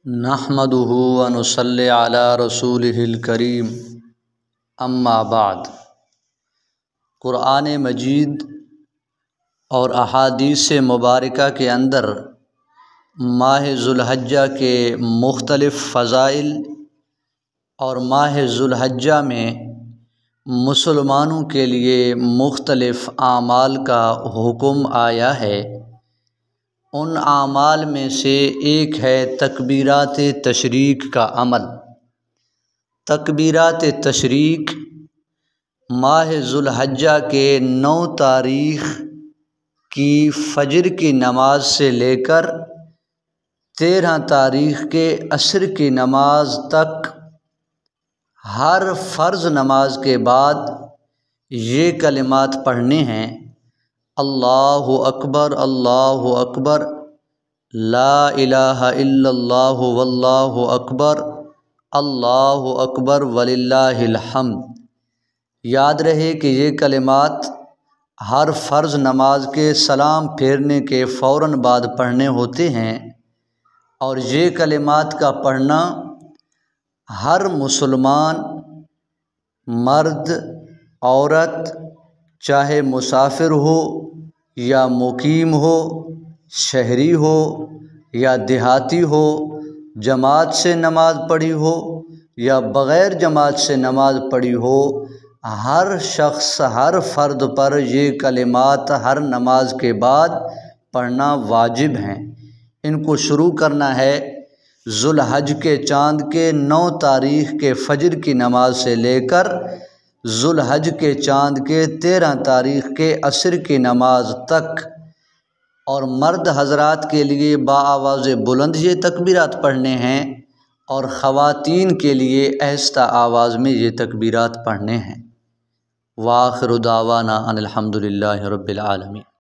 نحمدہ ونصلی علی رسولہ الکریم اما بعد۔ قرآن مجید اور احادیث مبارکہ کے اندر ماہ ذو الحجہ کے مختلف فضائل اور ماہ ذو الحجہ میں مسلمانوں کے لیے مختلف اعمال کا حکم آیا ہے۔ ان اعمال میں سے ایک ہے تکبیرات تشریق کا عمل۔ تکبیرات تشریق ماہ ذو الحجہ کے 9 تاریخ کی فجر کی نماز سے لے کر 13 تاریخ کے عصر کی نماز تک ہر فرض نماز کے بعد یہ کلمات پڑھنے ہیں: اللہ اکبر اللہ اکبر، لا الہ الا اللہ واللہ اکبر، اللہ اکبر وللہ الحمد۔ یاد رہے کہ یہ کلمات ہر فرض نماز کے سلام پھیرنے کے فوراً بعد پڑھنے ہوتے ہیں، اور یہ کلمات کا پڑھنا ہر مسلمان مرد عورت، چاہے مسافر ہو یا مقیم ہو، شہری ہو یا دیہاتی ہو، جماعت سے نماز پڑھی ہو یا بغیر جماعت سے نماز پڑھی ہو، ہر شخص ہر فرد پر یہ کلمات ہر نماز کے بعد پڑھنا واجب ہیں۔ ان کو شروع کرنا ہے ذو الحج کے چاند کے 9 تاریخ کے فجر کی نماز سے لے کر ذو الحج کے چاند کے 13 تاریخ کے عصر کی نماز تک، اور مرد حضرات کے لیے بآواز بلند یہ تکبیرات پڑھنے ہیں، اور خواتین کے لیے آہستہ آواز میں یہ تکبیرات پڑھنے ہیں۔ وآخر دعوانا ان الحمد للہ رب العالمین۔